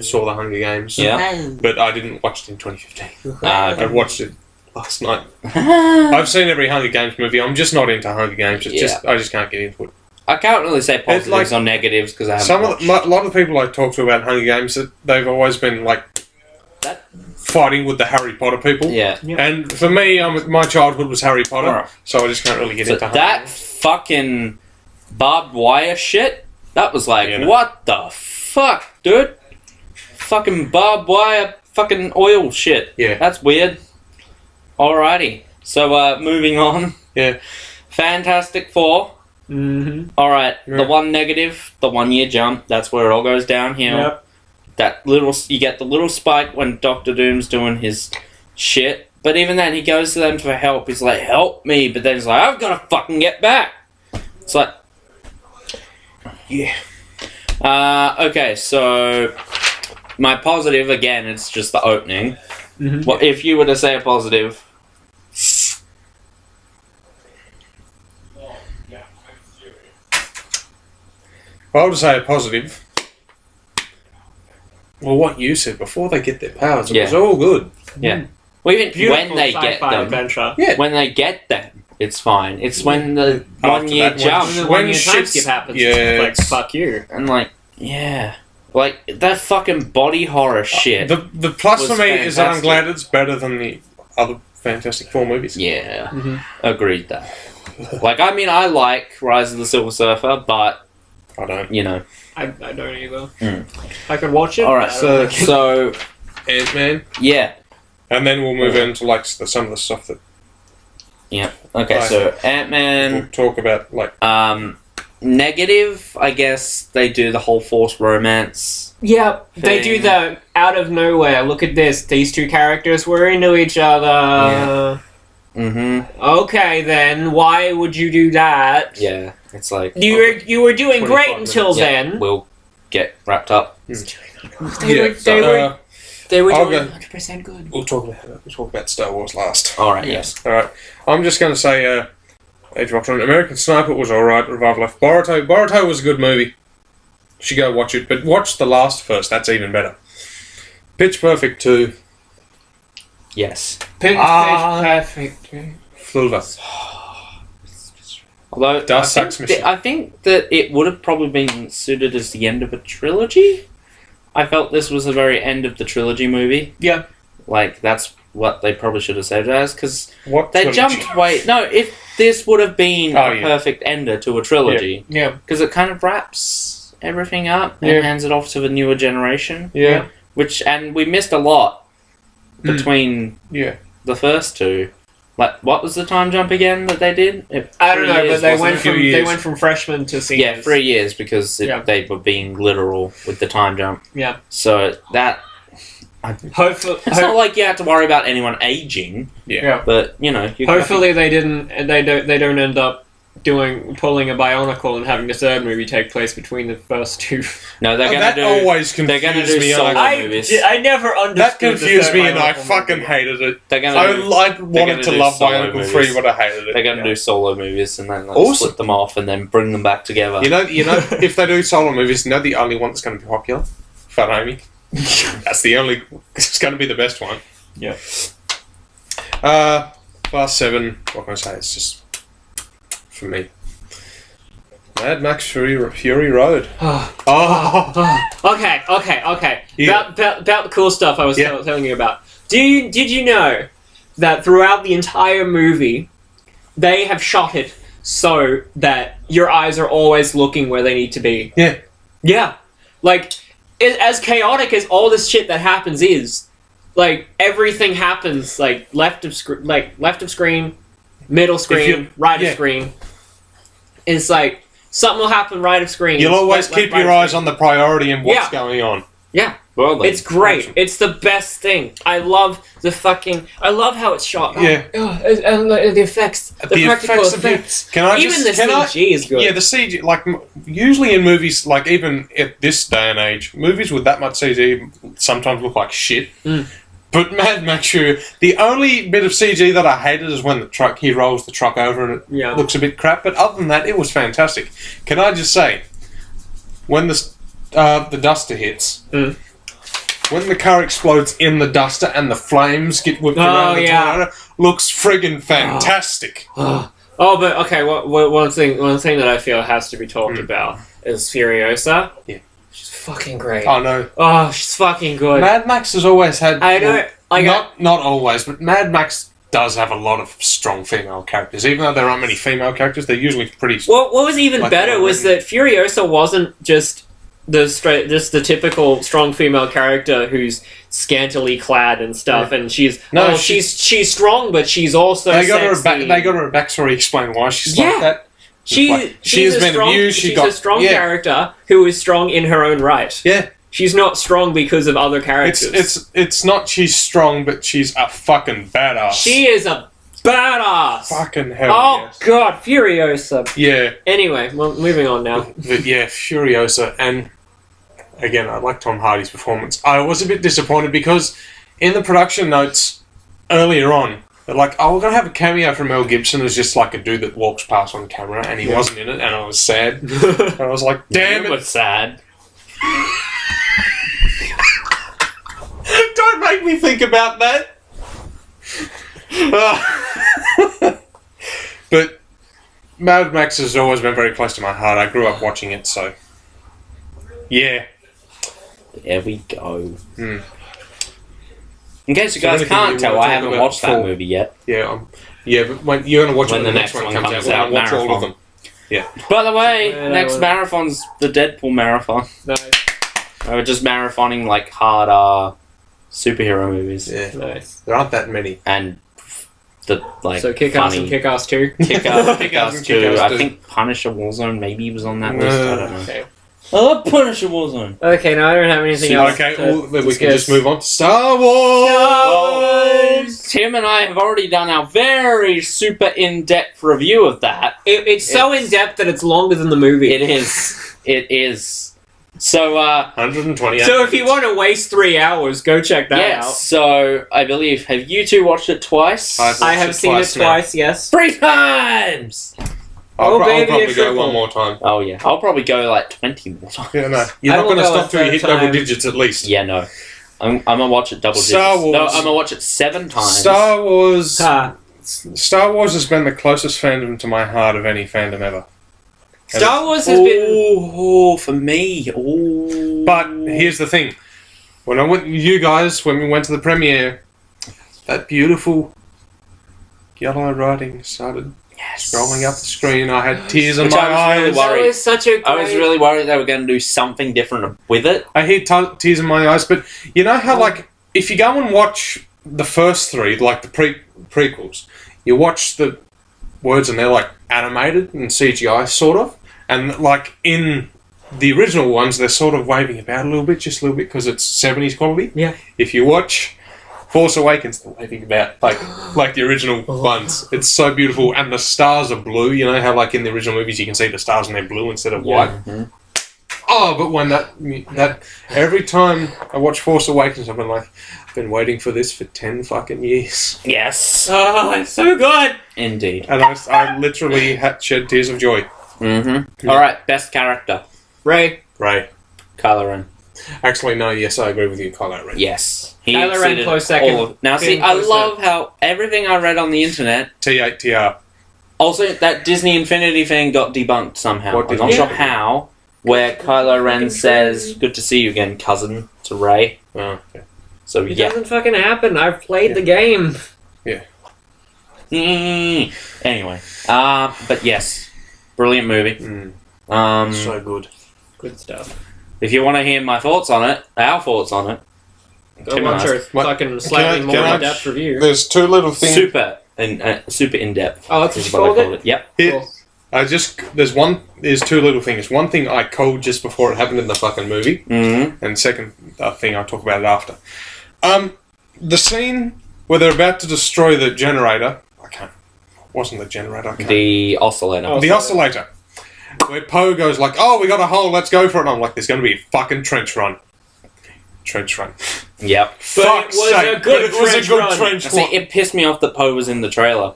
saw the Hunger Games. Yeah. But I didn't watch it in 2015. I Okay. watched it last night. I've seen every Hunger Games movie. I'm just not into Hunger Games. It's I just can't get into it. I can't really say positives like- or negatives because I haven't watched. A lot of the people I talk to about Hunger Games, they've always been like That- fighting with the Harry Potter people. Yeah. And for me, my childhood was Harry Potter, Alright. so I just can't really get So into Hunger that Games. fucking barbed wire shit, that was like, Yeah. what the fuck, dude? Fucking barbed wire, fucking oil shit. Yeah. That's weird. Alrighty. So, moving on. Yeah. Fantastic Four. Mm-hmm. Alright, Yeah. the one negative, the 1 year jump, that's where it all goes downhill. Yep. You get the little spike when Doctor Doom's doing his shit, but even then he goes to them for help. He's like, help me, but then he's like, I've got to fucking get back. It's like, Yeah. okay, so my positive, again, it's just the opening. Mhm. What if you were to say a positive? I'll just say a positive. Well, what you said before they get their powers, it was all good. Yeah. Well, even Beautiful when they get them, adventure. when they get them, it's fine. It's when the 1 year jump, When your time skip happens, like, fuck you. and like, like that fucking body horror shit. The plus for me is that I'm fantastic. glad it's better than the other Fantastic Four movies. Yeah, agreed that. Like, I mean, I like Rise of the Silver Surfer, but I don't. you know, I don't either. I could watch it. all right. So Ant-Man, yeah. and then we'll move into like some of the stuff that Okay, so Ant-Man. we'll talk about. Like, Negative, I guess they do the whole forced romance. Yeah, they do the out of nowhere. Look at this. These two characters were into each other. Okay, then why would you do that? Yeah, it's like You were doing great until then. We'll get wrapped up. They were I'll doing go. 100% good. we'll talk about Star Wars last. All right. Yes. All right. I'm just going to say, Age of Ultron, American Sniper was all right. Revival Life. Boruto was a good movie. You should go watch it, but watch the last first. That's even better. Pitch Perfect 2. Yes. Pitch Perfect. Fluva. Although I think that it would have probably been suited as the end of a trilogy. I felt this was the very end of the trilogy movie. Yeah. Like, that's what they probably should have saved it as, because What they trilogy? jumped way... No, if this would have been a yeah. perfect ender to a trilogy, Yeah. because it kind of wraps everything up and Yeah. hands it off to the newer generation. Yeah. And we missed a lot between Yeah. the first two. Like, what was the time jump again that they did? I don't know, 3 years, but wasn't it? they went from freshman to seniors. Yeah, 3 years, because they were being literal with the time jump. Yeah. So that... Hopefully, It's not like you have to worry about anyone aging, yeah. but, you know... Hopefully they didn't. They don't end up pulling a Bionicle and having the third movie take place between the first two. No, they're going to do... always They're going to confused do me. solo movies. I never understood. That confused the me, third and I Bionicle fucking movie. hated it. They're gonna I wanted to do love solo Bionicle movies. 3, but I hated it. They're going to do solo movies and then Also- split them off and then bring them back together. You know, if they do solo movies, the only one that's going to be popular? Fat That's the only... It's going to be the best one. Yeah. Class 7, what can I say? It's just... For me. Mad Max Fury Road. Okay. Yeah. About the cool stuff I was telling you about. Did you know that throughout the entire movie, they have shot it so that your eyes are always looking where they need to be? Yeah. Yeah. Like, as chaotic as all this shit that happens is, like, everything happens, like, left of screen, middle screen, right of screen. It's like, something will happen right of screen. You'll always keep your eyes on the priority and what's going on. Yeah. Well, It's great. It's the best thing. I love how it's shot. Yeah. And the effects. The practical effects. Even the CG is good. Yeah, the CG, like, usually in movies, like, even at this day and age, movies with that much CG sometimes look like shit. But Mad Max Fury, the only bit of CG that I hated is when he rolls the truck over and it looks a bit crap. But other than that, it was fantastic. Can I just say, when the duster hits, when the car explodes in the duster and the flames get whipped around the tornado, looks friggin' fantastic. But okay, one thing that I feel has to be talked about is Furiosa. Yeah. She's fucking great. Oh no. Oh, she's fucking good. Mad Max has always had... I know. Not always, but Mad Max does have a lot of strong female characters. Even though there aren't many female characters, they're usually pretty... What was even better was that Furiosa wasn't just the typical strong female character who's scantily clad and stuff, and she's strong, but she's also they got sexy. They got her a backstory explain why she's like that. She has been abused. She's a strong character who is strong in her own right. Yeah. She's not strong because of other characters. It's not she's strong, but she's a fucking badass. She is a badass. Fucking hell. Oh yes. god, Furiosa. Yeah. Anyway, well, moving on now. But yeah, Furiosa, and again, I like Tom Hardy's performance. I was a bit disappointed because in the production notes earlier on, They're like, oh, we're going to have a cameo from Mel Gibson as just like a dude that walks past on camera, and he wasn't in it, and I was sad. And I was like, damn it. was sad. Don't make me think about that. But Mad Max has always been very close to my heart. I grew up watching it, so yeah. There we go. Mm. In case you guys can't tell, I haven't watched that movie yet. Yeah, but when you're going to watch it when when the next one comes out, watch all of them. Yeah. By the way, next marathon's the Deadpool marathon. Nice. We're just marathoning like harder superhero movies. Yeah. Nice. There aren't that many. And the like So Kick-Ass and Kick-Ass 2? Kick-Ass 2. I think Punisher Warzone maybe was on that list. I don't know. Okay. I love Punisher Warzone. Okay, now I don't have anything else. Okay, to then we can discuss. just move on to Star Wars! Tim and I have already done our very super in-depth review of that. It's so in-depth that it's longer than the movie. It is. It is. So, 128. So if you want to waste 3 hours, go check that yes, out. so I believe, have you two watched it twice? I have seen it twice, yes. 3 times! I'll baby, probably a go triple. one more time. Oh, yeah. I'll probably go like 20 more times. Yeah, no. You're I not will going to go stop a till you hit third double time. digits at least. Yeah, no. I'm going to watch it double digits. Star Wars. No, I'm going to watch it 7 times. Star Wars Ha. has been the closest fandom to my heart of any fandom ever. Star Wars has been... Oh, for me. Oh. But here's the thing. When I went, you guys, when we went to the premiere, that beautiful yellow writing started scrolling up the screen. I had tears in Which my I was really eyes. worried. That was such a great... I was really worried they were going to do something different with it. I had tears in my eyes. But you know how, like, if you go and watch the first 3, like the prequels, you watch the words and they're like animated and CGI, sort of. And like in the original ones, they're sort of waving about a little bit, just a little bit, because it's 70s quality. Yeah. If you watch Force Awakens, they're waving about like the original ones. It's so beautiful, and the stars are blue. You know how like in the original movies you can see the stars and they're blue instead of white. Mm-hmm. Oh, but when that every time I watch Force Awakens, I've been like, I've been waiting for this for 10 fucking years, Yes. Oh, it's so good! Indeed. and I literally had shed tears of joy. Mm-hmm. All right, best character. Ray. Kylo Ren. Actually, no. Yes, I agree with you, Kylo Ren. Yes. He Kylo Ren exceeded close second. all of- Now, see, Finn I close love how everything I read on the internet. T8 TR. Also, that Disney Infinity thing got debunked somehow. What I'm did not it? sure how. Where Kylo Ren says, "Good to see you again, cousin," to Rey. Oh, okay. So It yeah. doesn't fucking happen. I've played the game. Anyway, but yes, brilliant movie. So good. Good stuff. If you want to hear my thoughts on it, our thoughts on it, Go Tim watch and our I- fucking slightly more in-depth review. There's 2 little things. super in depth. Oh, that's what is you what I called called it? it. Yep. Here, there's 2 little things. One thing I called just before it happened in the fucking movie, Mm-hmm. and second thing I'll talk about it after. The scene where they're about to destroy the generator. Wasn't the generator? The oscillator. Oh. The oscillator. Where Poe goes like, "Oh, we got a hole. Let's go for it." And I'm like, "There's going to be a fucking trench run." Trench run. Yep. But Fuck's it was sake, a good but it was a trench good run. trench See, run. it pissed me off that Poe was in the trailer.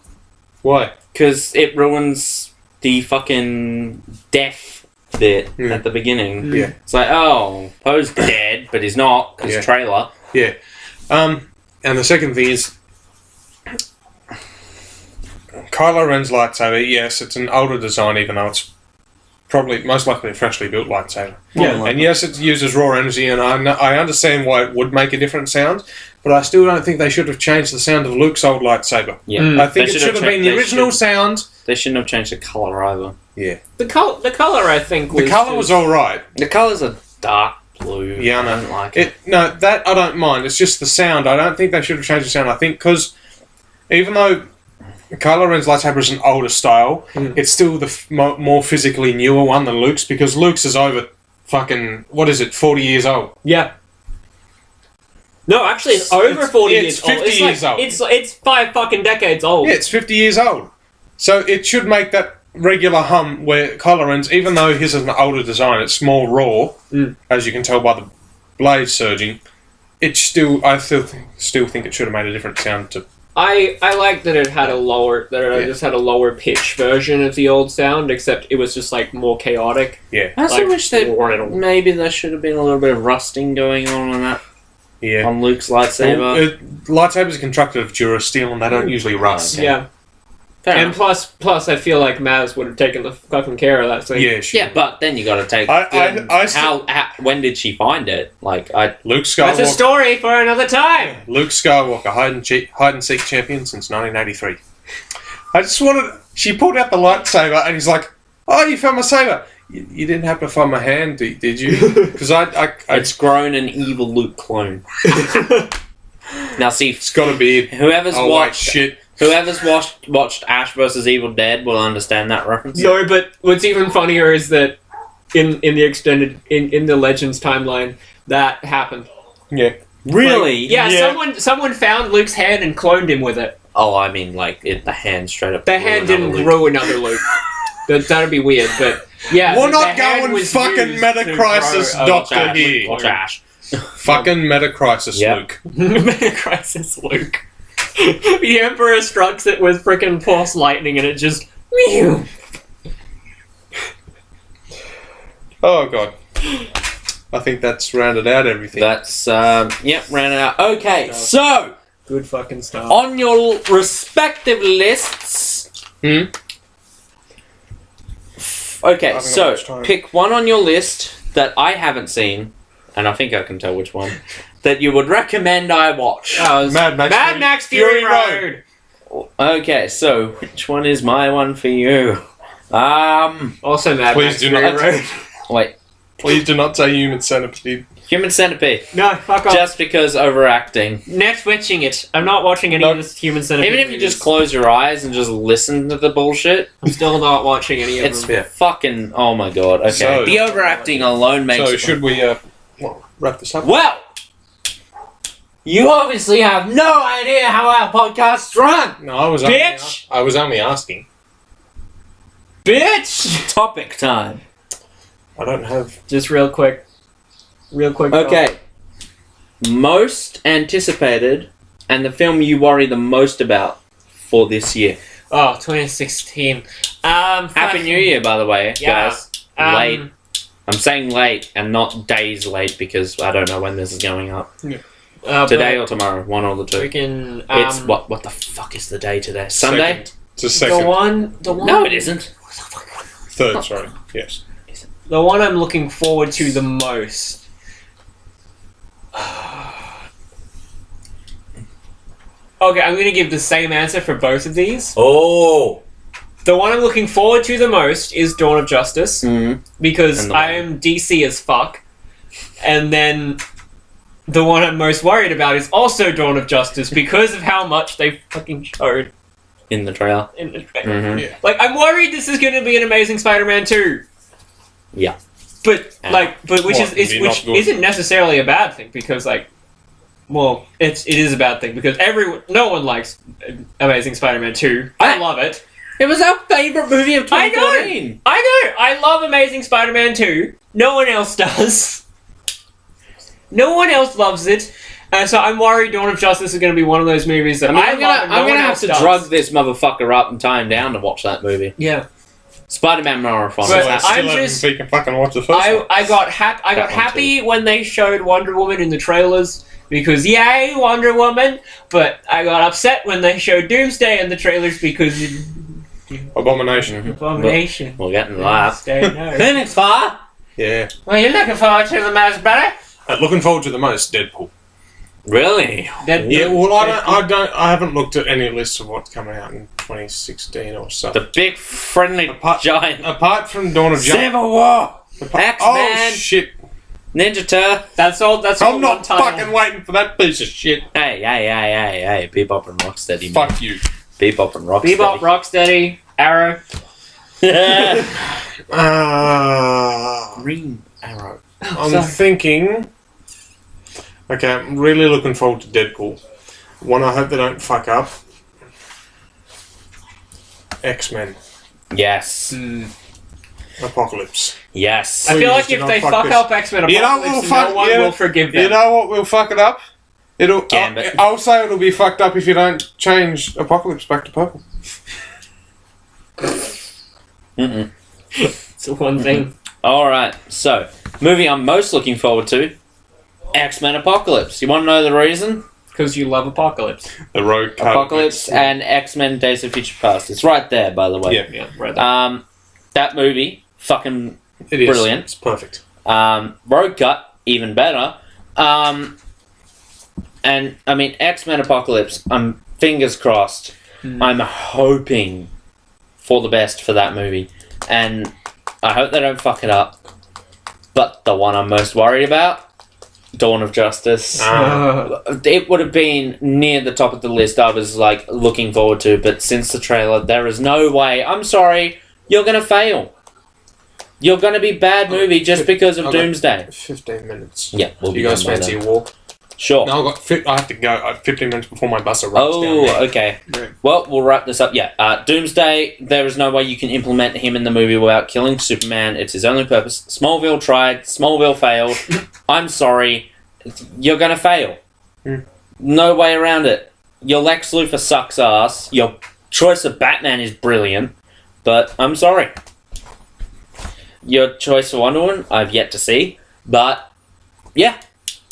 Why? Because it ruins the fucking death bit Yeah. at the beginning. Yeah. It's like, oh, Poe's dead, but he's not, because Yeah. trailer. Yeah. And the second thing is, Kylo Ren's lightsaber, yes, it's an older design, even though it's probably most likely a freshly built lightsaber. Yeah. And yes, it uses raw energy, and I understand why it would make a different sound, but I still don't think they should have changed the sound of Luke's old lightsaber. Yeah. I think They it should have cha- been the they original should- sound. They shouldn't have changed the colour either. Yeah. The color, I think, was The colour was alright. The colours are dark blue. Yeah, I no. don't like it. No, that I don't mind. It's just the sound. I don't think they should have changed the sound. I think because even though Kylo Ren's lightsaber is an older style, it's still the more physically newer one than Luke's, because Luke's is over fucking, 40 years old. Yeah. No, actually, it's over 40 it's years 50 old. years old. It's 5 fucking decades old. Yeah, it's 50 years old. So it should make that regular hum where Kylo Ren's, even though his is an older design, it's more raw, as you can tell by the blade surging. It still, I still think it should have made a different sound to I like that it had just had a lower pitch version of the old sound, except it was just like more chaotic. Yeah. I also wish that Well, maybe there should have been a little bit of rusting going on that. Yeah. On Luke's lightsaber. Lightsabers are constructed of durasteel and they don't usually rust. Okay. Yeah. Fair And enough. plus, I feel like Maz would have taken the fucking care of that thing. Yeah, sure. Yeah, but then you got to take. When did she find it? Luke Skywalker. That's a story for another time. Luke Skywalker, hide and seek champion since 1983. I just wanted. She pulled out the lightsaber and he's like, "Oh, you found my saber. You didn't have to find my hand, did you?" Because it's grown an evil Luke clone. Now see, it's got a beard. Whoever's Shit. watched Ash vs. Evil Dead will understand that reference. No, but what's even funnier is that in the extended in the Legends timeline that happened. Yeah. Really? Yeah. Someone found Luke's hand and cloned him with it. Oh, I mean, the hand straight up. The hand didn't grow another Luke. That'd be weird, but yeah. We're not going fucking Meta Crisis Doctor here. Watch Ash. Fucking Meta Crisis Luke. Meta Crisis Luke. The Emperor strikes it with frickin' Force Lightning and it just... Oh, God. I think that's rounded out everything. That's, rounded out. Okay, so... Good fucking stuff. On your respective lists... Okay, so pick one on your list that I haven't seen, and I think I can tell which one, that you would recommend I watch. Mad Max Fury Road. Okay, so which one is my one for you? Also Mad Max Fury Road. Wait. Please do not say Human Centipede. Human Centipede. No, fuck off. Just because overacting. Net switching it. I'm not watching any of this Human Centipede. Even if you just close your eyes and just listen to the bullshit. I'm still not watching any of them. It's fucking... Oh my god. Okay. So, the overacting alone makes So it... should we wrap this up? Well! You obviously have no idea how our podcasts run! No, I was only asking. Bitch! Topic time. I don't have... Just real quick. Okay. Most anticipated and the film you worry the most about for this year. Oh, 2016. Happy New Year, by the way, guys. Late. I'm saying late and not days late because I don't know when this is going up. Yeah. Today or tomorrow, one or the two. Freaking, it's what the fuck is the day today? Sunday? Second. It's a second. The one. No, it isn't. Third, sorry. Yes. The one I'm looking forward to the most. Okay, I'm going to give the same answer for both of these. Oh! The one I'm looking forward to the most is Dawn of Justice. Because I am DC as fuck. And then the one I'm most worried about is also Dawn of Justice because of how much they fucking showed. In the trailer. Yeah. Like, I'm worried this is going to be an Amazing Spider-Man 2. Yeah. But which isn't necessarily a bad thing because it is a bad thing because no one likes Amazing Spider-Man 2. I love it. It was our favourite movie of 2014. I know. I love Amazing Spider-Man 2. No one else does. No one else loves it. And so I'm worried Dawn of Justice is going to be one of those movies that I'm going to have to drug this motherfucker up and tie him down to watch that movie. Yeah. Spider-Man marathon. So you can fucking watch the first one. I got happy when they showed Wonder Woman in the trailers because yay Wonder Woman, but I got upset when they showed Doomsday in the trailers because Abomination. Abomination. We'll get into that. Phoenix Fire. Yeah. Well, you're looking forward to the most, buddy. Looking forward to the most Deadpool. Really? Yeah. Well, I haven't looked at any lists of what's coming out in 2016 or so. The big friendly giant. Apart from Dawn of Justice. Civil War. X-Men. Oh shit. Ninja Turtle. That's all. I'm not fucking waiting for that piece of shit. Hey. Bebop and Rocksteady. Fuck you. Bebop and Rocksteady. Bebop, Rocksteady, Arrow. Green Arrow. I'm thinking... Okay, I'm really looking forward to Deadpool. One I hope they don't fuck up. X-Men. Yes. Apocalypse. Yes. I feel like if they fuck up X-Men Apocalypse, no one will forgive them. You know what will fuck it up? Gambit. I'll say it'll be fucked up if you don't change Apocalypse back to purple. It's the one thing. Alright, so, movie I'm most looking forward to, X-Men Apocalypse. You want to know the reason? Because you love Apocalypse. The road cut. Apocalypse and X-Men Days of Future Past. It's right there, by the way. Yeah, right there. That movie, fucking It is. brilliant. It's perfect. Road Cut, even better. And, I mean, X-Men Apocalypse, I'm fingers crossed. I'm hoping for the best for that movie. And I hope they don't fuck it up. But the one I'm most worried about, Dawn of Justice. It would have been near the top of the list I was, like, looking forward to. But since the trailer, there is no way. I'm sorry, you're going to fail. You're going to be bad movie just because of Doomsday. 15 minutes. Yeah, we'll Do be you guys done by fancy then. a walk? Sure. No, I have to go 15 minutes before my bus arrives down there. Okay. Yeah. Well, we'll wrap this up. Yeah, Doomsday, there is no way you can implement him in the movie without killing Superman. It's his only purpose. Smallville tried. Smallville failed. I'm sorry. You're going to fail. No way around it. Your Lex Luthor sucks ass. Your choice of Batman is brilliant. But I'm sorry. Your choice for Wonder Woman, I've yet to see. But, yeah,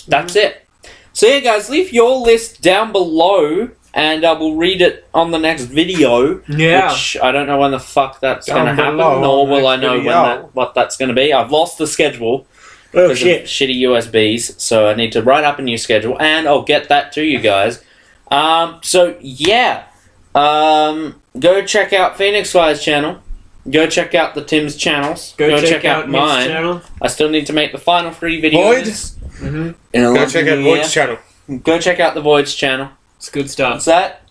that's it. So yeah, guys, leave your list down below, and we'll read it on the next video. Yeah. Which I don't know when the fuck that's going to happen, below nor on the will I next know video. what that's going to be. I've lost the schedule Oh, because of shitty USBs, so I need to write up a new schedule, and I'll get that to you guys. So yeah, go check out Phoenix Fire's channel. Go check out the Tim's channels. Go check out Nick's mine. channel. I still need to make the final 3 videos. Void? In a Go check out year. Void's channel. Go check out the Void's channel. It's good stuff. What's that?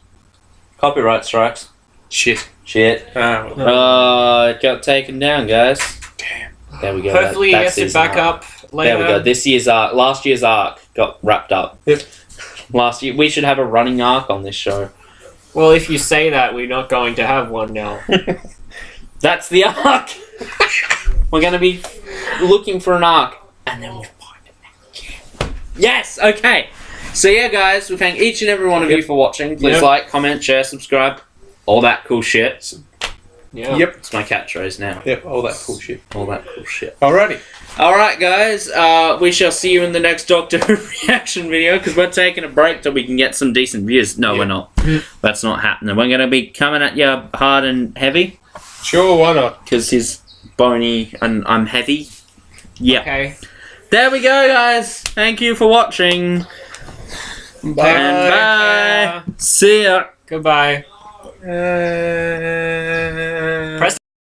Copyright strikes. Shit. It got taken down, guys. Damn. There we go. Hopefully he That's gets it his back arc. up later. There we go. Last year's arc got wrapped up. Yep. Last year, we should have a running arc on this show. Well, if you say that, we're not going to have one now. That's the arc. We're going to be looking for an arc, and then we'll find it again. Yes. Okay. So yeah, guys, we thank each and every one of you for watching. Please like, comment, share, subscribe, all that cool shit. Yeah. Yep. It's my catchphrase now. Yep. All that cool shit. All that cool shit. Alrighty. Alright, guys, we shall see you in the next Doctor Who reaction video, because we're taking a break till we can get some decent views. No, we're not. That's not happening. We're going to be coming at you hard and heavy, Sure, why not? because he's bony and I'm heavy. Yeah. Okay. There we go, guys. Thank you for watching. Bye. And bye. See ya. Goodbye.